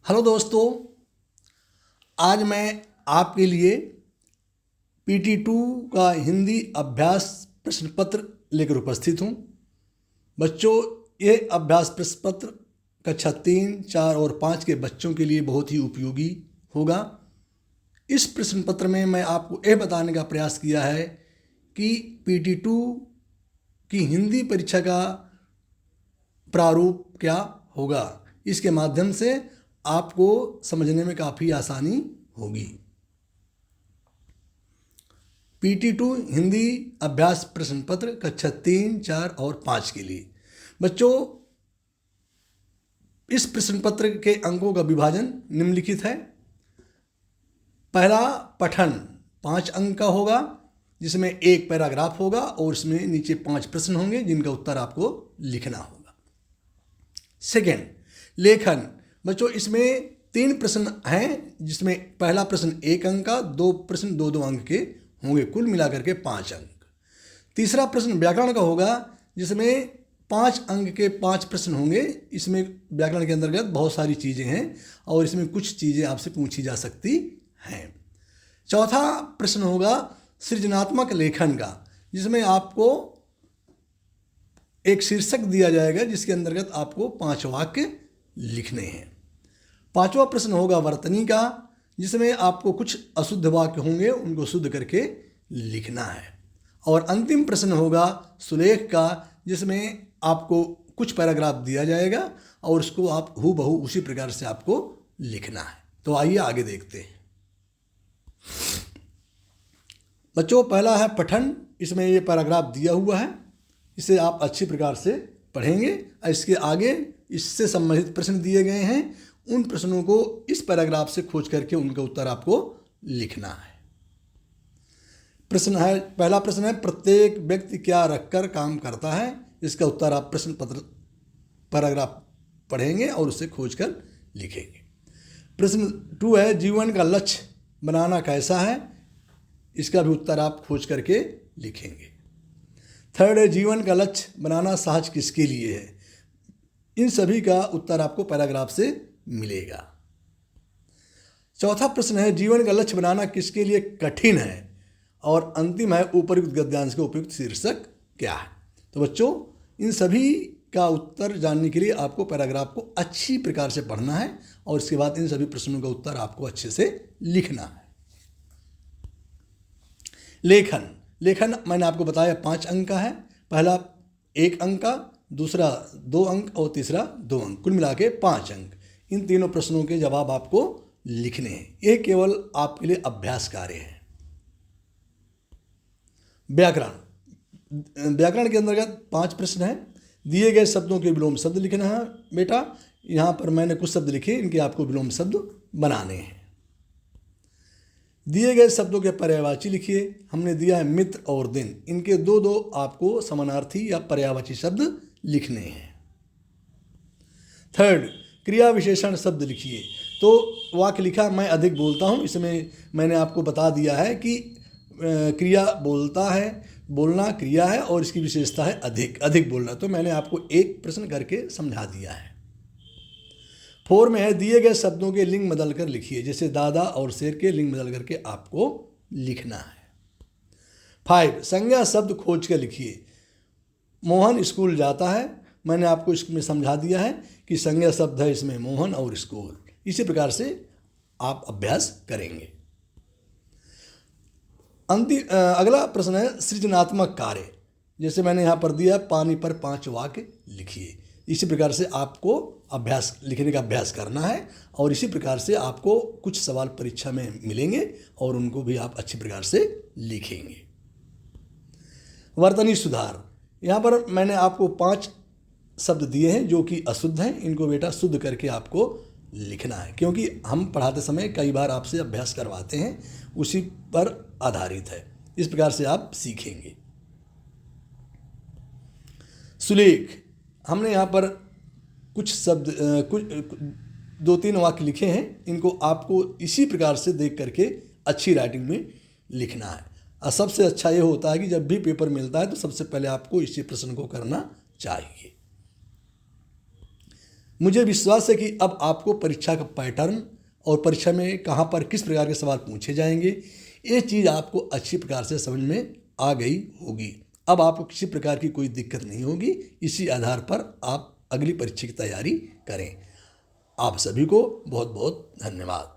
Hello दोस्तों, आज मैं आपके लिए PT2 का हिंदी अभ्यास प्रश्न पत्र लेकर उपस्थित हूँ। बच्चों, ये अभ्यास प्रश्न पत्र कक्षा 3, 4 और 5 के बच्चों के लिए बहुत ही उपयोगी होगा। इस प्रश्न पत्र में मैं आपको यह बताने का प्रयास किया है कि PT2 की हिंदी परीक्षा का प्रारूप क्या होगा। इसके माध्यम से आपको समझने में काफ़ी आसानी होगी। PT2 हिंदी अभ्यास प्रश्न पत्र कक्षा 3, 4 और 5 के लिए। बच्चों, इस प्रश्न पत्र के अंकों का विभाजन निम्नलिखित है। पहला पठन 5 अंक का होगा, जिसमें एक पैराग्राफ होगा और इसमें नीचे 5 प्रश्न होंगे जिनका उत्तर आपको लिखना होगा। सेकेंड, लेखन। बच्चों, इसमें 3 प्रश्न हैं, जिसमें पहला प्रश्न 1 अंक का, 2 प्रश्न 2-2 अंक के होंगे, कुल मिलाकर के 5 अंक। तीसरा प्रश्न व्याकरण का होगा, जिसमें 5 अंक के 5 प्रश्न होंगे। इसमें व्याकरण के अंतर्गत बहुत सारी चीज़ें हैं और इसमें कुछ चीज़ें आपसे पूछी जा सकती हैं। चौथा प्रश्न होगा सृजनात्मक लेखन का, जिसमें आपको एक शीर्षक दिया जाएगा जिसके अंतर्गत आपको 5 वाक्य लिखने हैं। पांचवा प्रश्न होगा वर्तनी का, जिसमें आपको कुछ अशुद्ध वाक्य होंगे, उनको शुद्ध करके लिखना है। और अंतिम प्रश्न होगा सुलेख का, जिसमें आपको कुछ पैराग्राफ दिया जाएगा और उसको आप हूबहू उसी प्रकार से आपको लिखना है। तो आइए आगे देखते हैं। बच्चों, पहला है पठन। इसमें ये पैराग्राफ दिया हुआ है, इसे आप अच्छी प्रकार से पढ़ेंगे। इसके आगे इससे संबंधित प्रश्न दिए गए हैं, उन प्रश्नों को इस पैराग्राफ से खोज करके उनका उत्तर आपको लिखना है। प्रश्न है, पहला प्रश्न है प्रत्येक व्यक्ति क्या रखकर काम करता है। इसका उत्तर आप प्रश्न पत्र पैराग्राफ पढ़ेंगे और उससे खोज कर लिखेंगे। प्रश्न 2 है जीवन का लक्ष्य बनाना कैसा है। इसका भी उत्तर आप खोज करके लिखेंगे। थर्ड है जीवन का लक्ष्य बनाना सहज किसके लिए है। इन सभी का उत्तर आपको पैराग्राफ से मिलेगा। चौथा प्रश्न है जीवन का लक्ष्य बनाना किसके लिए कठिन है। और अंतिम है उपयुक्त गद्यांश का उपयुक्त शीर्षक क्या है। तो बच्चों, इन सभी का उत्तर जानने के लिए आपको पैराग्राफ को अच्छी प्रकार से पढ़ना है और इसके बाद इन सभी प्रश्नों का उत्तर आपको अच्छे से लिखना है। लेखन मैंने आपको बताया 5 अंक का है। पहला 1 अंक का, दूसरा 2 अंक और तीसरा 2 अंक, कुल मिला के 5 अंक। इन तीनों प्रश्नों के जवाब आपको लिखने हैं। ये केवल आपके लिए अभ्यास कार्य है। व्याकरण के अंतर्गत 5 प्रश्न हैं। दिए गए शब्दों के विलोम शब्द लिखना है। बेटा, यहाँ पर मैंने कुछ शब्द लिखे, इनके आपको विलोम शब्द बनाने हैं। दिए गए शब्दों के पर्यायवाची लिखिए। हमने दिया है मित्र और दिन, इनके 2-2 आपको समानार्थी या पर्यायवाची शब्द लिखने हैं। थर्ड, क्रिया विशेषण शब्द लिखिए। तो वाक्य लिखा मैं अधिक बोलता हूँ, इसमें मैंने आपको बता दिया है कि क्रिया बोलता है, बोलना क्रिया है और इसकी विशेषता है अधिक बोलना। तो मैंने आपको एक प्रश्न करके समझा दिया है। 4 में है दिए गए शब्दों के लिंग बदल कर लिखिए। जैसे दादा और शेर के लिंग बदल करके आपको लिखना है। 5, संज्ञा शब्द खोज कर लिखिए। मोहन स्कूल जाता है, मैंने आपको इसमें समझा दिया है कि संज्ञा शब्द है इसमें मोहन और स्कूल। इसी प्रकार से आप अभ्यास करेंगे। अगला प्रश्न है सृजनात्मक कार्य। जैसे मैंने यहाँ पर दिया पानी पर 5 वाक्य लिखिए। इसी प्रकार से आपको अभ्यास लिखने का अभ्यास करना है और इसी प्रकार से आपको कुछ सवाल परीक्षा में मिलेंगे और उनको भी आप अच्छी प्रकार से लिखेंगे। वर्तनी सुधार। यहाँ पर मैंने आपको 5 शब्द दिए हैं जो कि अशुद्ध हैं। इनको बेटा शुद्ध करके आपको लिखना है, क्योंकि हम पढ़ाते समय कई बार आपसे अभ्यास करवाते हैं, उसी पर आधारित है। इस प्रकार से आप सीखेंगे। सुलेख। हमने यहाँ पर कुछ शब्द कुछ 2-3 वाक्य लिखे हैं। इनको आपको इसी प्रकार से देख करके अच्छी राइटिंग में लिखना है। और सबसे अच्छा ये होता है कि जब भी पेपर मिलता है तो सबसे पहले आपको इसी प्रश्न को करना चाहिए। मुझे विश्वास है कि अब आपको परीक्षा का पैटर्न और परीक्षा में कहाँ पर किस प्रकार के सवाल पूछे जाएंगे ये चीज़ आपको अच्छी प्रकार से समझ में आ गई होगी। अब आपको किसी प्रकार की कोई दिक्कत नहीं होगी। इसी आधार पर आप अगली परीक्षा की तैयारी करें। आप सभी को बहुत बहुत धन्यवाद।